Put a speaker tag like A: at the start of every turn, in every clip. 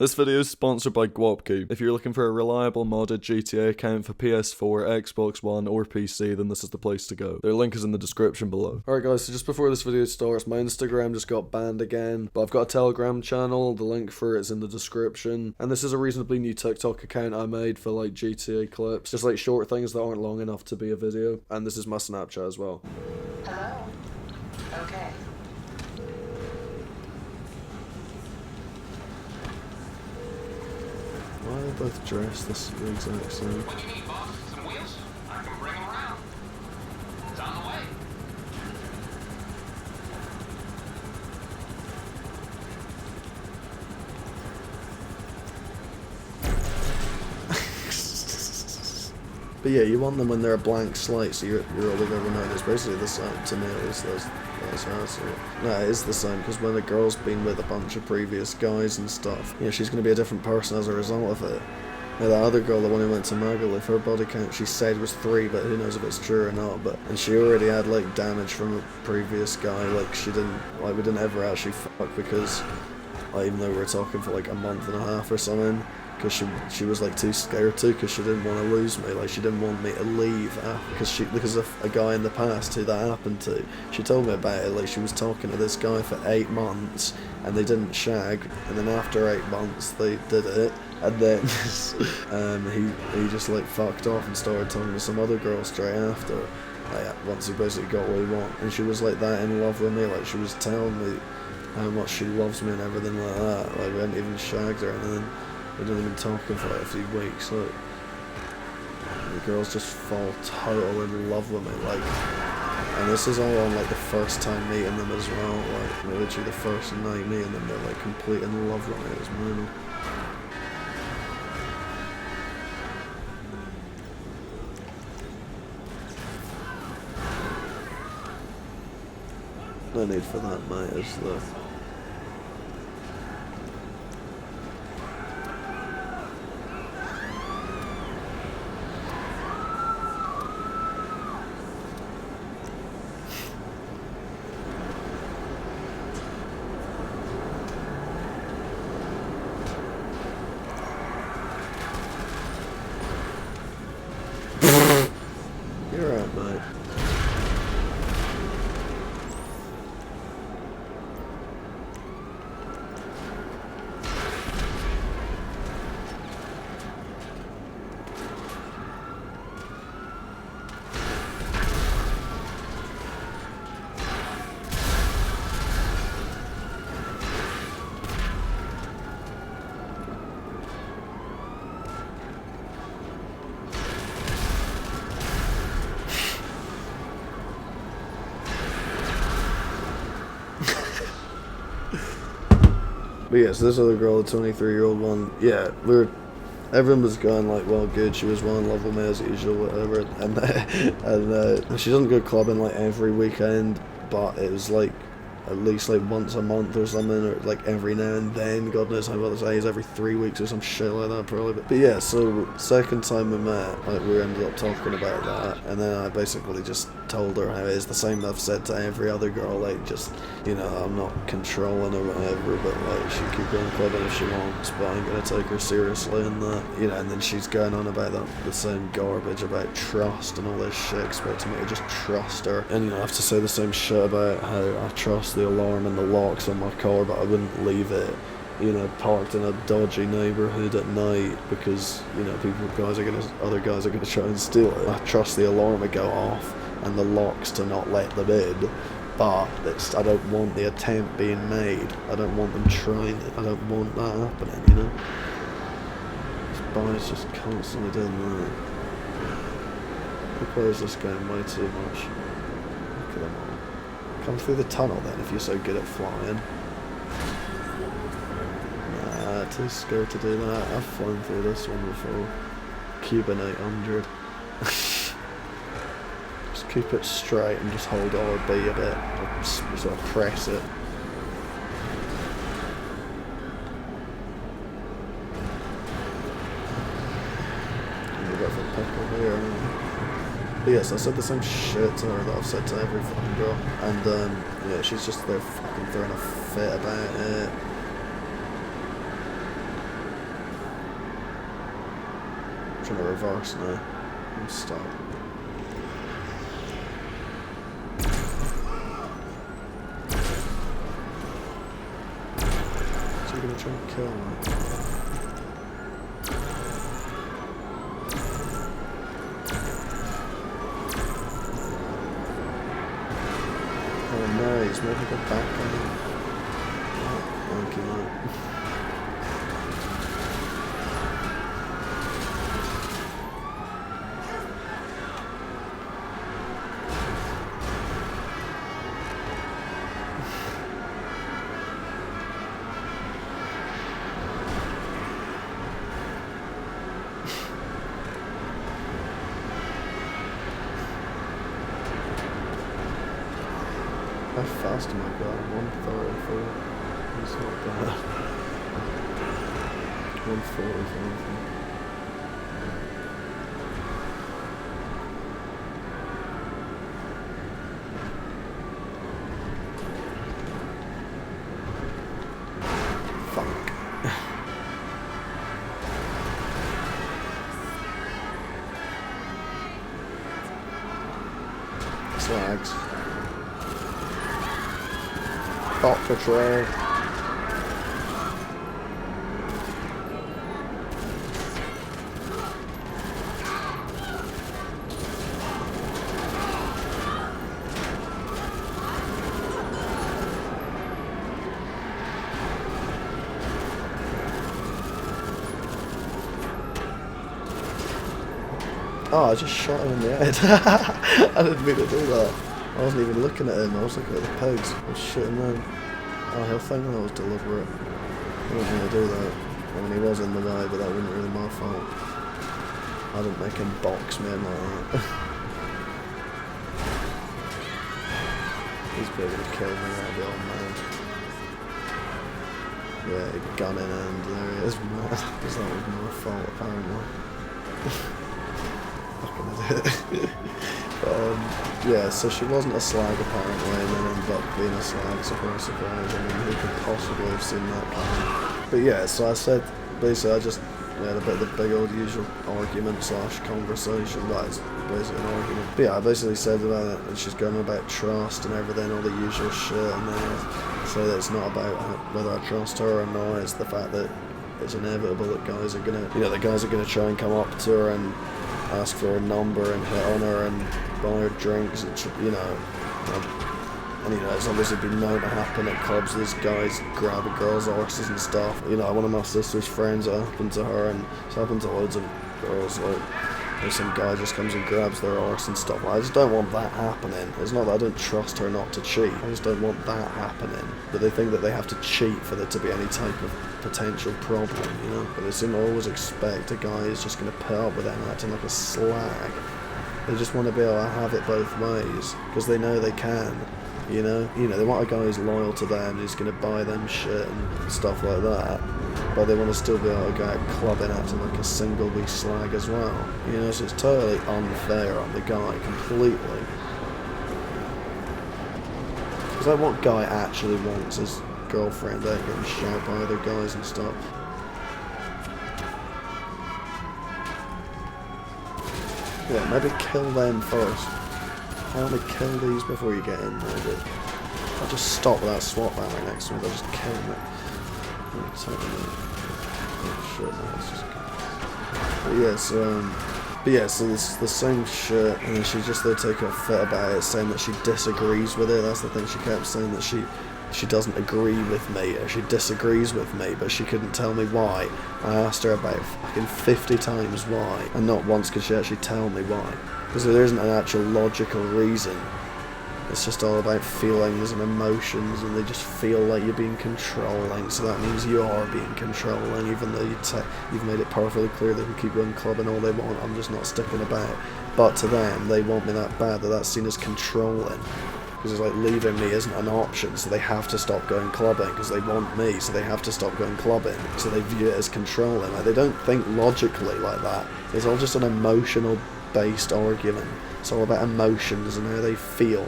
A: This video is sponsored by Guapku. If you're looking for a reliable modded GTA account for PS4, Xbox One, or PC, then this is the place to go. Their link is in the description below. Alright guys, so just before this video starts, my Instagram just got banned again, but I've got a Telegram channel, the link for it is in the description, and this is a reasonably new TikTok account I made for like GTA clips, just like short things that aren't long enough to be a video, and this is my Snapchat as well.
B: Hello? Okay.
A: Why are they both dressed the exact same?
C: What do you need, boss? Some wheels? I can bring them around. It's on the way.
A: But yeah, you want them when they're a blank slate, so you're all they've ever known. It's basically the same to me, at least that's how I see it. No, it is the same, because when a girl's been with a bunch of previous guys and stuff, you know, she's going to be a different person as a result of it. Now, that other girl, the one who went to Magaluf, her body count she said was 3, but who knows if it's true or not, and she already had, like, damage from a previous guy, like, we didn't ever actually fuck, because, like, even though we were talking for, like, a month and a half or something, because she was like too scared to, because she didn't want to lose me, like she didn't want me to leave because of a guy in the past who that happened to. She told me about it, like she was talking to this guy for 8 months and they didn't shag, and then after 8 months they did it, and then he just like fucked off and started talking to some other girl straight after, like once he basically got what he wanted. And she was like that in love with me, like she was telling me how much she loves me and everything like that, like we hadn't even shagged or anything. We didn't even talking for like a few weeks, like the girls just fall total in love with me, like, and this is all on like the first time meeting them as well, like literally the first night meeting them, they're like complete in love with me. It was brutal. No need for that, mate, is there? You're right, mate. But yeah, so this other girl, the 23-year-old one, yeah, everyone was going like, well, good, she was well in love with me as usual, whatever, and she doesn't go clubbing like every weekend, but it was like at least like once a month or something, or like every now and then, God knows how well to say, is every 3 weeks or some shit like that probably. But yeah, so second time we met, like we ended up talking about that, and then I basically just told her how it is, the same I've said to every other girl, like just, you know, I'm not controlling or whatever, but like she can keep going clubbing if she wants, but I'm gonna take her seriously and that, you know. And then she's going on about the same garbage about trust and all this shit, expecting me to just trust her, and you know, I have to say the same shit about how I trust the alarm and the locks on my car, but I wouldn't leave it, you know, parked in a dodgy neighborhood at night because, you know, other guys are gonna try and steal it. I trust the alarm to go off and the locks to not let them in, but I don't want the attempt being made. I don't want them trying it. I don't want that happening, you know. This boy's just constantly doing that. He plays this game way too much. Look at them all. Come through the tunnel then if you're so good at flying. Nah, too scared to do that. I've flown through this one before. Cuban 800. Just keep it straight and just hold RB a bit. Or sort of press it. And we go for a pickle here. But yes, I said the same shit to her that I've said to every fucking girl, and yeah, she's just there fucking throwing a fit about it. trying to reverse now. I'm stuck. Is he gonna try and kill me? Oh no, he's making a back on me. Oh, thank you, mate. How fast am I going? 134. That's not bad. 145. Fuck. Slags. Bot patrol. Oh, I just shot him in the head. I didn't mean to do that. I wasn't even looking at him, I was looking at the pegs. I was shooting them. Oh, he'll think that was deliberate. I didn't mean to do that. I mean, he was in the way, but that wasn't really my fault. I didn't make him box me in like that. He's probably gonna kill me, that'll be old man. Yeah, gun in hand, there he is, mad. Because that was my fault, apparently. Yeah, so she wasn't a slag apparently, and then ended up being a slag, surprise, surprise. I mean, who could possibly have seen that coming? But yeah, so I said, basically I just had a bit of the big old usual argument / conversation, but it's basically an argument. But yeah, I basically said about it, and she's going about trust and everything, all the usual shit, and then I say that it's not about whether I trust her or not, it's the fact that it's inevitable that guys are gonna, the guys are gonna try and come up to her and ask for her number and hit on her and buy her drinks, and and it's obviously been known to happen at clubs. These guys grabbing girls' arses and stuff. One of my sister's friends, it happened to her, and it's happened to loads of girls. Like, some guy just comes and grabs their arse and stuff. I just don't want that happening. It's not that I don't trust her not to cheat. I just don't want that happening. But they think that they have to cheat for there to be any type of potential problem, But they seem to always expect a guy who's just going to put up with it and acting like a slag. They just want to be able to have it both ways, because they know they can, They want a guy who's loyal to them, who's going to buy them shit and stuff like that, but they want to still be able to go out clubbing acting like a single wee slag as well, So it's totally unfair on the guy, completely. Because like, what guy actually wants his girlfriend out getting shot by other guys and stuff? Yeah, maybe kill them first. Help me kill these before you get in there, but I'll just stop with that SWAT van right next to me, they'll just kill me. Oh shit, no, it's just good. But yeah, so it's the same shit, and then she's just there taking a fit about it, saying that she disagrees with it. That's the thing, she kept saying that she doesn't agree with me, or she disagrees with me, but she couldn't tell me why. I asked her about fucking 50 times why, and not once could she actually tell me why. Because there isn't an actual logical reason. It's just all about feelings and emotions, and they just feel like you're being controlling, so that means you are being controlling, even though you've made it perfectly clear they can keep going clubbing all they want, I'm just not sticking about. But to them, they want me that bad that that's seen as controlling. Because it's like leaving me isn't an option, so they have to stop going clubbing, because they want me, so they have to stop going clubbing, so they view it as controlling. Like, they don't think logically like that. It's all just an emotional based argument. It's all about emotions and how they feel.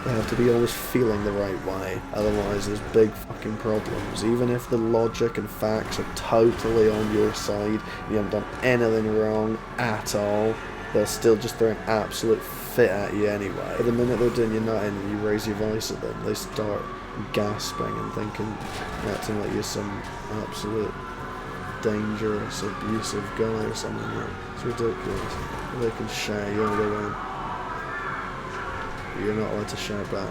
A: They have to be always feeling the right way, otherwise there's big fucking problems. Even if the logic and facts are totally on your side, you haven't done anything wrong at all, they'll still just throw an absolute fit at you anyway. But the minute they're doing you nothing and you raise your voice at them, they start gasping and thinking, acting like you're some absolute dangerous, abusive guy or something. It's ridiculous. They can shout, you only go in. You're not allowed to shout back.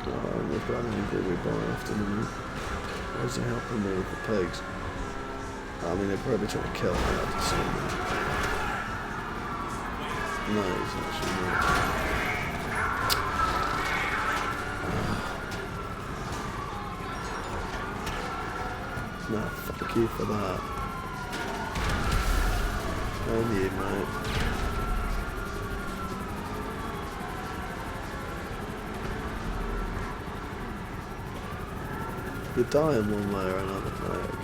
A: Oh, they've got an angry bar afternoon. Why is he helping me with the pigs? I mean, they're probably trying to kill me after seeing that. No, he's actually not. Nah, fuck you for that. And you, mate. You're dying one way or another, mate.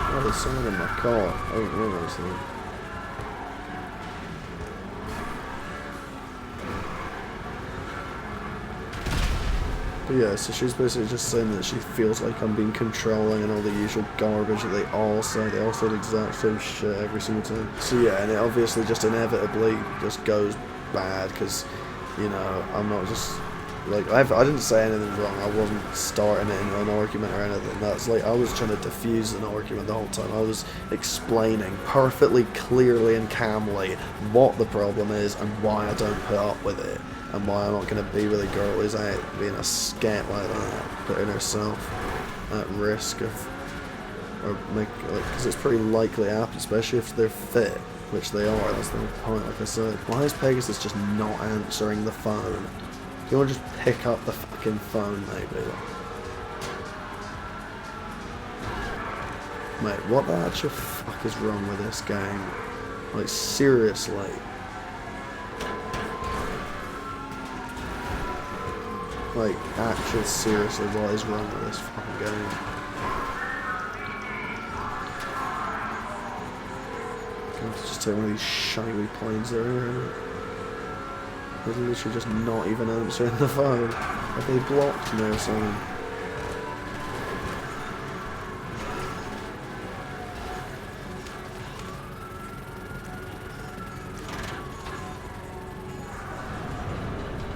A: Oh, there's someone in my car. I didn't realise that. But yeah, so she's basically just saying that she feels like I'm being controlling and all the usual garbage that they all say. They all say the exact same shit every single time. So yeah, and it obviously just inevitably just goes bad because, you know, I'm not just... Like, I didn't say anything wrong. I wasn't starting it into an argument or anything. That's like, I was trying to diffuse an argument the whole time. I was explaining perfectly clearly and calmly what the problem is and why I don't put up with it. And why I'm not going to be with a girl who's out being a scat like that, putting herself at risk of, or make, like, because it's pretty likely to happen, especially if they're fit, which they are. That's the whole point. Like I said, why is Pegasus just not answering the phone? Do you want to just pick up the fucking phone, maybe? Mate, what the actual fuck is wrong with this game? Like, seriously. Like, actually, seriously, what is wrong with this fucking game? I'm going to just take one of these shiny planes that are here. They're literally just not even answering the phone. Have they blocked me or something?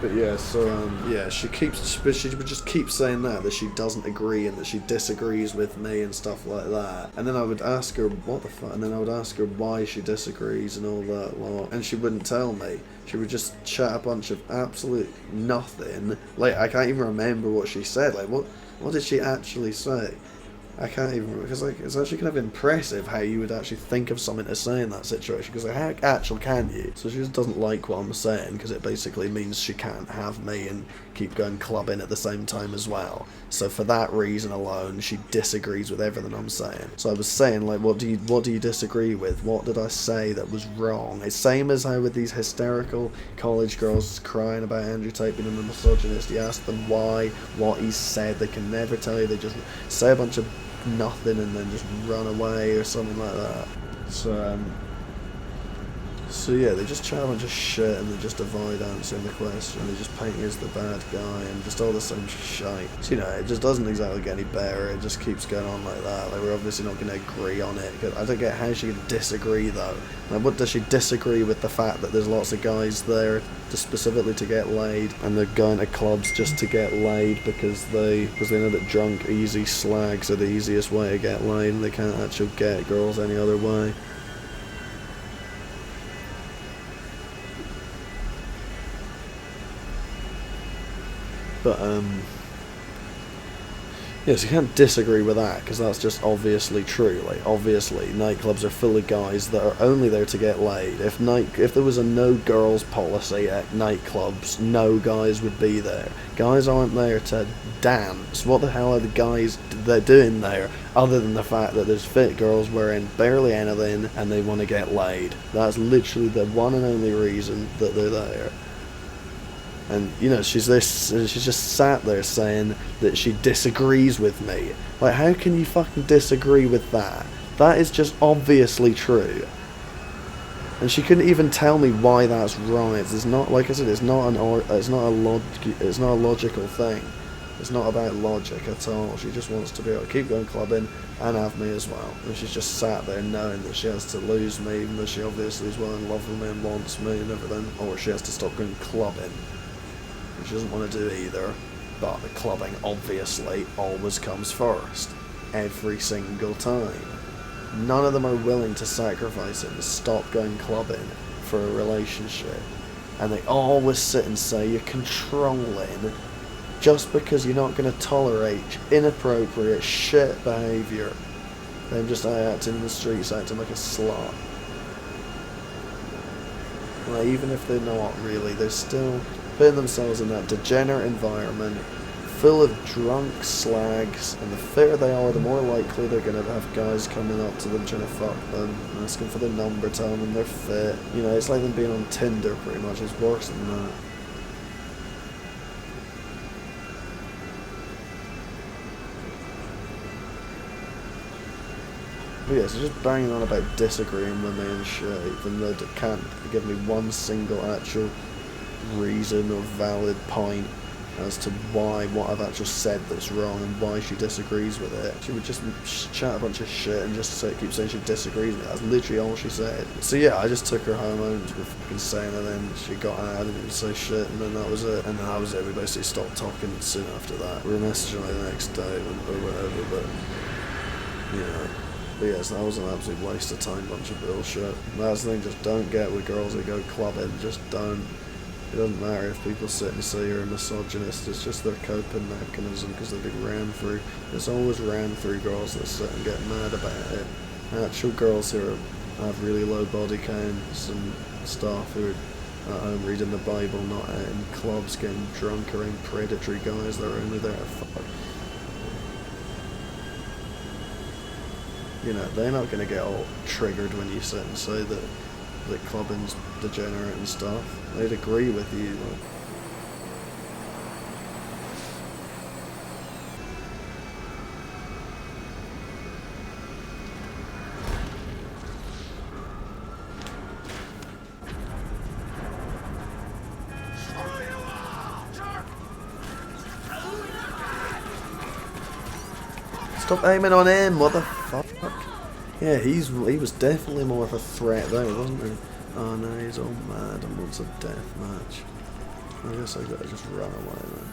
A: But yeah, so yeah, she would just keep saying that she doesn't agree and that she disagrees with me and stuff like that. And then I would ask her what the fuck, and then I would ask her why she disagrees and all that lot, and she wouldn't tell me. She would just chat a bunch of absolute nothing. Like, I can't even remember what she said. Like, what did she actually say? I can't even, because like, it's actually kind of impressive how you would actually think of something to say in that situation, because like, how actually can you? So she just doesn't like what I'm saying, because it basically means she can't have me and keep going clubbing at the same time as well. So for that reason alone, she disagrees with everything I'm saying. So I was saying, like, what do you disagree with? What did I say that was wrong? It's same as how with these hysterical college girls crying about Andrew Tate being a misogynist. You ask them why, what he said, they can never tell you. They just say a bunch of nothing and then just run away or something like that. So yeah, they just chat a bunch of shit and they just avoid answering the question. They just paint you as the bad guy and just all the same shite. So, you know, it just doesn't exactly get any better. It just keeps going on like that. Like, we're obviously not going to agree on it. I don't get how she can disagree though. Like, what does she disagree with the fact that there's lots of guys there just specifically to get laid, and they're going to clubs just to get laid because they know that drunk, easy slags are the easiest way to get laid and they can't actually get girls any other way. But, yes, you can't disagree with that, because that's just obviously true. Like, obviously, nightclubs are full of guys that are only there to get laid. If there was a no girls policy at nightclubs, no guys would be there. Guys aren't there to dance. What the hell are the guys they're doing there, other than the fact that there's fit girls wearing barely anything and they want to get laid? That's literally the one and only reason that they're there. And you know, she's just sat there saying that she disagrees with me. Like, how can you fucking disagree with that? That is just obviously true. And she couldn't even tell me why that's wrong. It's not, like I said, it's not a logical thing. It's not about logic at all. She just wants to be able to keep going clubbing and have me as well. And she's just sat there knowing that she has to lose me, even though she obviously is well in love with me and wants me and everything. Or she has to stop going clubbing. She doesn't want to do either. But the clubbing obviously always comes first. Every single time. None of them are willing to sacrifice it and stop going clubbing for a relationship. And they always sit and say you're controlling just because you're not going to tolerate inappropriate shit behaviour. Them just acting in the streets, acting like a slut. Like, even if they're not really, they're still putting themselves in that degenerate environment full of drunk slags, and the fitter they are, the more likely they're going to have guys coming up to them trying to fuck them, asking for their number, telling them they're fit. You know, it's like them being on Tinder pretty much. It's worse than that. But yeah, so just banging on about disagreeing with me and shit, even though they can't give me one single actual reason or valid point as to why what I've actually said that's wrong and why she disagrees with it. She would just chat a bunch of shit and just keep saying she disagrees with it. That's literally all she said. So yeah, I just took her home and was fucking saying, and then she got out and didn't say shit, and then that was it. And then that was it. We basically stopped talking soon after that. We were messaging like the next day or whatever, but you know. But yes, that was an absolute waste of time, bunch of bullshit. That's the thing, just don't get with girls that go clubbing, just don't. It doesn't matter if people sit and say you're a misogynist, it's just their coping mechanism because they've been ran through. It's always ran through girls that sit and get mad about it. Actual girls who have really low body counts and stuff, who are at home reading the Bible, not out in clubs getting drunk around predatory guys that are only there to fuck. You know, they're not going to get all triggered when you sit and say that clubbing's degenerate and stuff. They'd agree with you. Stop aiming on him, what the fuck? Yeah, he was definitely more of a threat though, wasn't he? Oh no, he's all mad and wants a death match. I guess I gotta just run away then.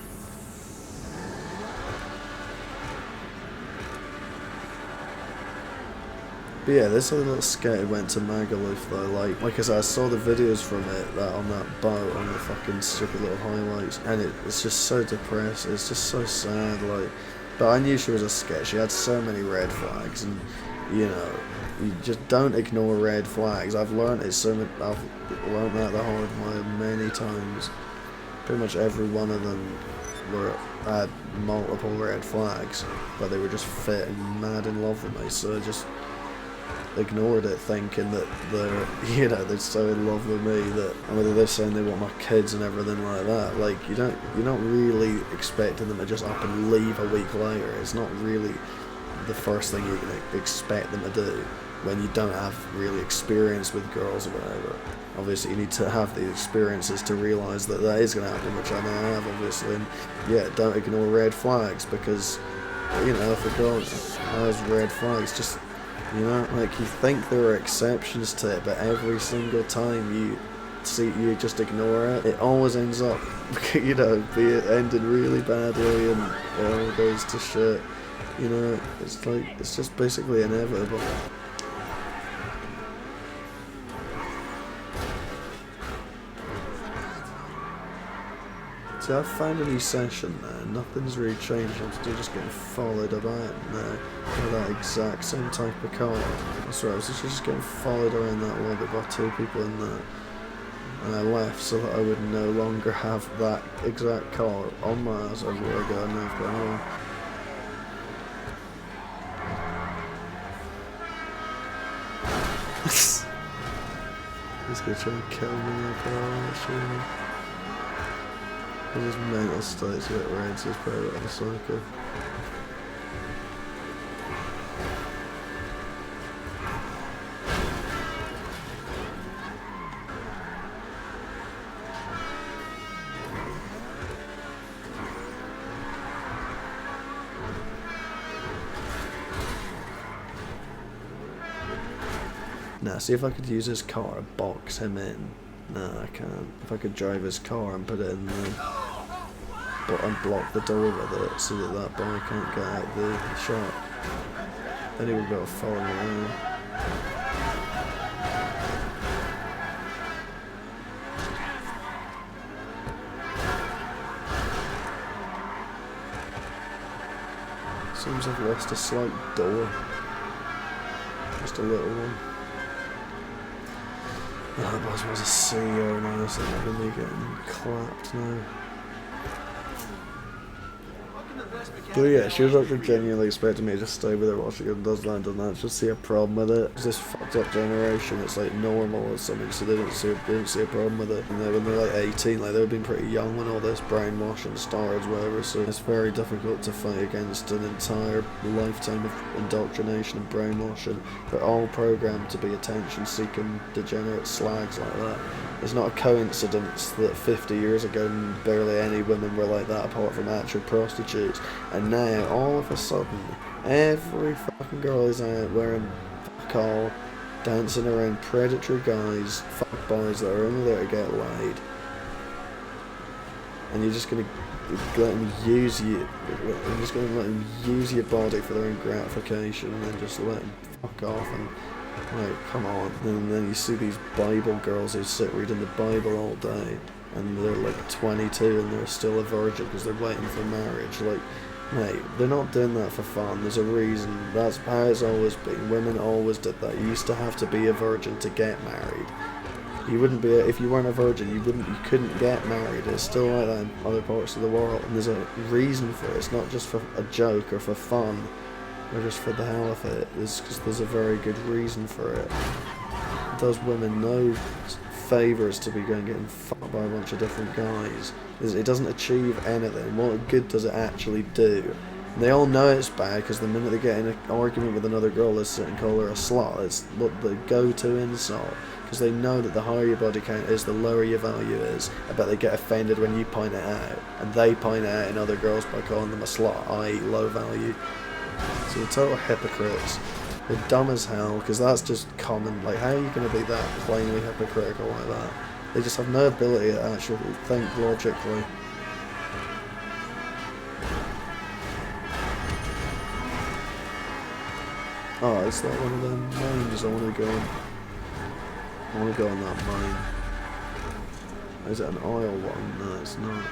A: But yeah, this other little skate went to Magaluf though, like I said, I saw the videos from it on that boat on the fucking stupid little highlights, and it's just so depressing, it's just so sad, like, but I knew she was a sketch, she had so many red flags, and you know, you just don't ignore red flags. I've learned it I've learned that the hard way many times. Pretty much every one of them had multiple red flags, but they were just fit and mad in love with me, so I just ignored it, thinking that they're so in love with me that, and whether they're saying they want my kids and everything like that, like you're not really expecting them to just up and leave a week later. It's not really the first thing you're going to expect them to do when you don't have really experience with girls or whatever. Obviously you need to have the experiences to realise that is going to happen, which I now have obviously, and yeah, don't ignore red flags, because you know, if a girl has red flags, just, you know, like, you think there are exceptions to it, but every single time you just ignore it, it always ends up, you know, ending really badly, and it all goes to shit. You know, it's like, it's just basically inevitable. See, I've found a new session now, nothing's really changed, I'm still just getting followed about now by that exact same type of car. That's right, I was just getting followed around that one bit by two people in there. And I left so that I would no longer have that exact car on my ass everywhere I go, and now I've got home. He's gonna try and kill me after all that shit. His mental state's a bit red, so he's probably like a psycho. Nah, see if I could use his car and box him in. Nah, I can't. If I could drive his car and put it in the... but unblock the door with it so that that boy can't get out the shot. Then he would go following around. Seems I've lost a slight door. Just a little one. That was a CEO now, so they're going to be getting clapped now. But yeah, she was actually genuinely expecting me to just stay with her while she does that and does that. She'll see a problem with it. It's this fucked up generation, it's like normal or something, so they didn't see a problem with it. And then when they're like 18, like they would have been pretty young when all this brainwashing started, whatever, so it's very difficult to fight against an entire lifetime of indoctrination and brainwashing. They're all programmed to be attention-seeking, degenerate slags like that. It's not a coincidence that 50 years ago barely any women were like that apart from actual prostitutes. And now, all of a sudden, every fucking girl is out wearing fuck all, dancing around predatory guys, fuck boys that are only there to get laid. And you're just gonna let them use you, you're just gonna let them use your body for their own gratification and then just let them fuck off and... like, come on. And then you see these Bible girls who sit reading the Bible all day and they're like 22 and they're still a virgin because they're waiting for marriage. Like, mate, they're not doing that for fun. There's a reason. That's how it's always been. Women always did that. You used to have to be a virgin to get married. You wouldn't be, if you weren't a virgin, you couldn't get married. It's still like that in other parts of the world. And there's a reason for it. It's not just for a joke or for fun. Or just for the hell of it, it's because there's a very good reason for it. It does women no favours to be going getting fucked by a bunch of different guys. It doesn't achieve anything. What good does it actually do? And they all know it's bad because the minute they get in an argument with another girl, they sit and call her a slut. It's what the go-to insult. Because they know that the higher your body count is, the lower your value is. I bet they get offended when you point it out. And they point it out in other girls by calling them a slut, i.e. low value. So they're total hypocrites. They're dumb as hell, because that's just common. Like, how are you going to be that plainly hypocritical like that? They just have no ability to actually think logically. Oh, is that one of them mines? I want to go on that mine. Is it an oil one? No, it's not.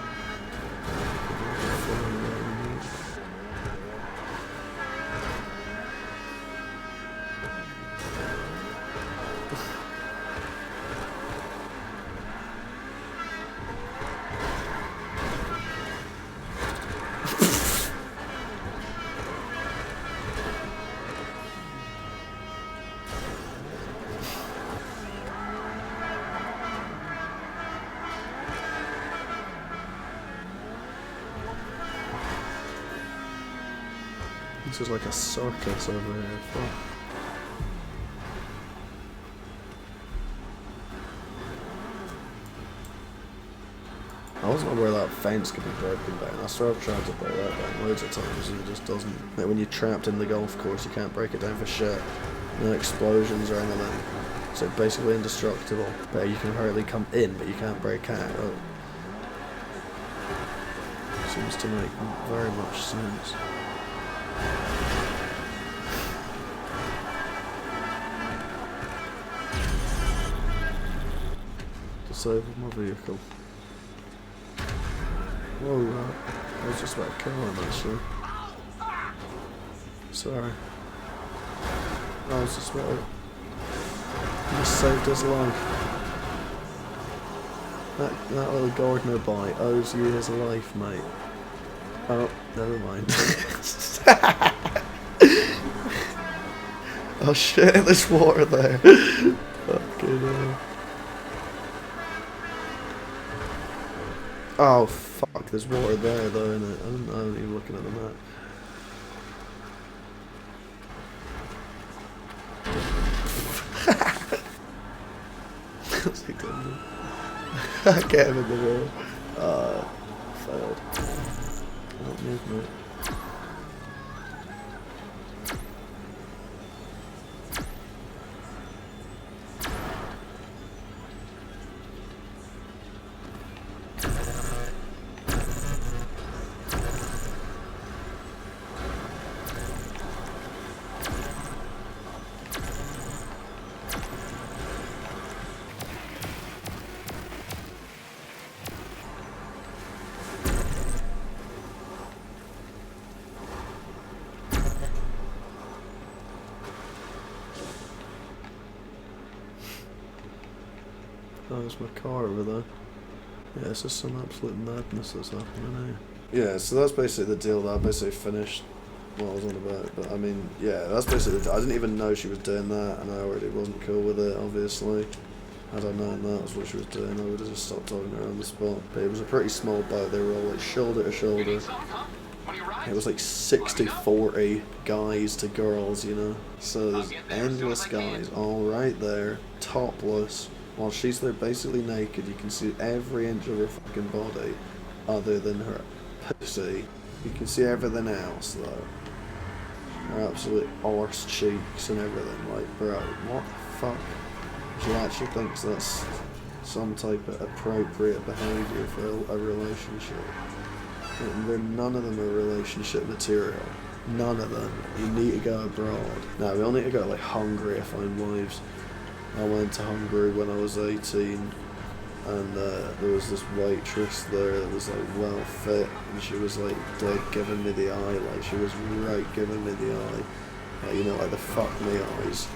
A: This is like a circus over here. Fuck. I wasn't aware that fence could be broken down. I swear I've tried to break that down loads of times and it just doesn't. Like when you're trapped in the golf course, you can't break it down for shit. No explosions or anything. So basically indestructible. But you can hardly come in, but you can't break out. Oh. Seems to make very much sense. Disable my vehicle. Whoa, I was just about to kill him actually. Sorry. I was just about to... I just saved his life. That little gardener boy owes you his life, mate. Oh, never mind. Oh shit, there's water there. Fucking hell. Oh, fuck. fuck, there's water there though, isn't it? I'm even looking at the map. Get him in the wall. Failed. Not movement. Oh, there's my car over there. Yeah, it's just some absolute madness that's happening here. Yeah, so that's basically the deal that I basically finished what I was on about. But I mean, yeah, that's basically the deal. I didn't even know she was doing that, and I already wasn't cool with it, obviously. Had I known that was what she was doing, I would have just stopped talking to her on the spot. But it was a pretty small boat, they were all like shoulder to shoulder. It was like 60-40 guys to girls, you know? So there's endless guys all right there, topless. While she's there basically naked, you can see every inch of her fucking body other than her pussy. You can see everything else though. Her absolute arse cheeks and everything. Like, bro, what the fuck? She actually thinks that's some type of appropriate behaviour for a relationship. None of them are relationship material. None of them. You need to go abroad. No, we all need to go like Hungary to find wives. I went to Hungary when I was 18, and there was this waitress there that was like well fit, and she was like dead giving me the eye, like she was right giving me the eye, like, you know, like the fuck me eyes.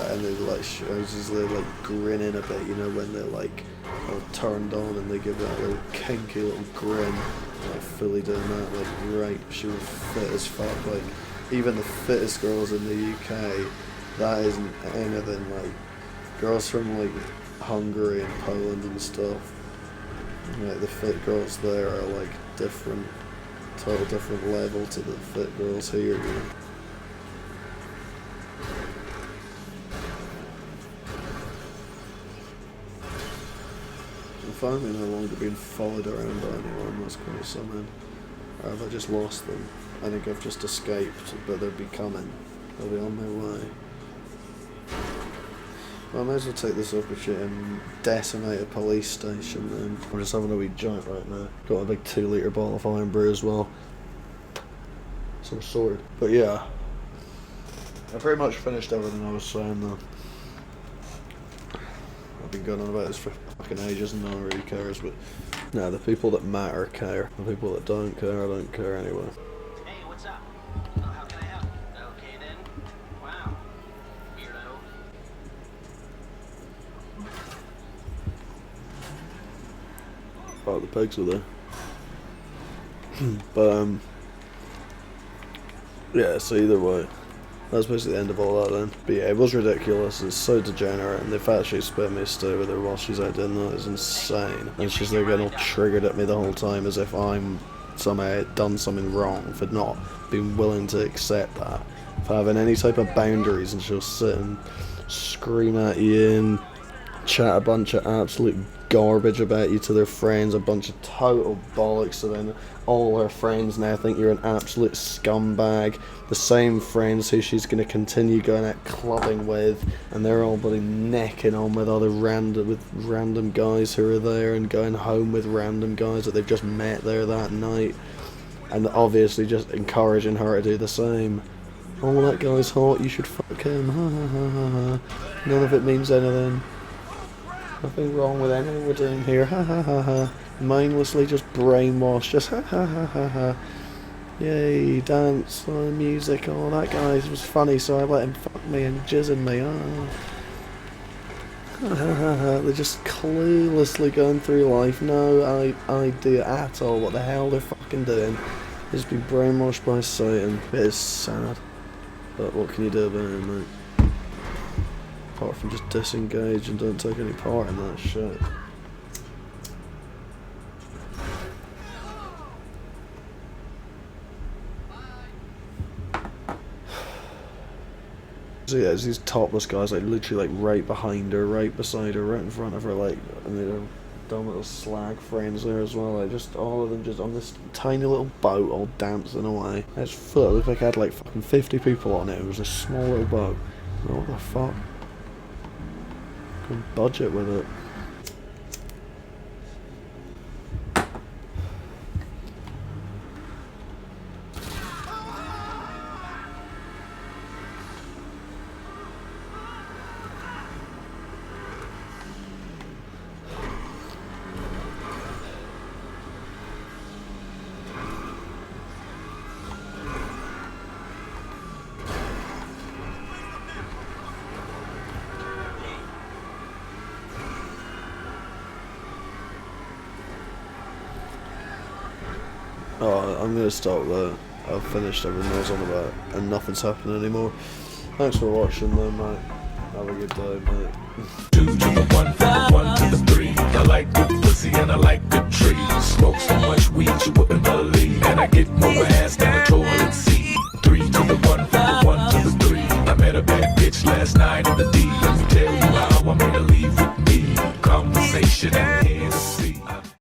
A: And they were like, I was just like grinning a bit, you know, when they're like all turned on and they give that little kinky little grin, like fully doing that, like right, she was fit as fuck, like even the fittest girls in the UK. That isn't anything like girls from like Hungary and Poland and stuff. Like the fit girls there are like different, total different level to the fit girls here. You know? I'm finally no longer being followed around by anyone. That's quite something. Or have I just lost them? I think I've just escaped, but they'll be coming. They'll be on their way. Well, I may as well take this opportunity and decimate a police station then. I'm just having a wee joint right now. Got a big 2 litre bottle of Iron Brew as well. So we're sorted. But yeah, I pretty much finished everything I was saying though. I've been going on about this for fucking ages and no one really cares, but no, the people that matter care. The people that don't care anyway.
C: Hey, what's up? How can I help? Okay then. Wow. Weirdo.
A: Oh, the pigs are there. But yeah, so either way, that's basically the end of all that then. But yeah, it was ridiculous, it's so degenerate, and the fact she spit me stay with her while she's out doing that is insane. And she's there getting all triggered at me the whole time as if I'm somehow done something wrong for not being willing to accept that. For having any type of boundaries, and she'll sit and scream at you and chat a bunch of absolute garbage about you to their friends, a bunch of total bollocks, so then all her friends now think you're an absolute scumbag. The same friends who she's going to continue going out clubbing with, and they're all bloody necking on with other random guys who are there, and going home with random guys that they've just met there that night, and obviously just encouraging her to do the same. Oh, that guy's hot, you should fuck him, ha ha ha ha ha. None of it means anything. Nothing wrong with anything we're doing here, ha ha ha ha. Mindlessly just brainwashed, just ha ha ha ha ha. Yay, dance, music, oh that guy was funny so I let him fuck me and jizz in me, oh. Ha ha ha ha. They're just cluelessly going through life, no idea at all what the hell they're fucking doing. They've just been brainwashed by Satan. It is sad, but what can you do about it, mate? Apart from just disengage and don't take any part in that shit. So yeah, it's these topless guys, like literally like right behind her, right beside her, right in front of her, like, and they're dumb little slag friends there as well. Like just all of them just on this tiny little boat, all dancing away. It's full. It looked like it had like fucking 50 people on it. It was a small little boat. What the fuck? Good budget with it. Oh, I'm gonna stop there. I've finished everything I was on about, and nothing's happening anymore. Thanks for watching, though, mate. Have a good day, mate.
D: 2 to the 1, 1 to the 3. I like good pussy and I like good trees. Smoke so much weed you wouldn't believe, and I get more ass than a toilet seat. 3 to the 1, 1 to the 3. I met a bad bitch last night in the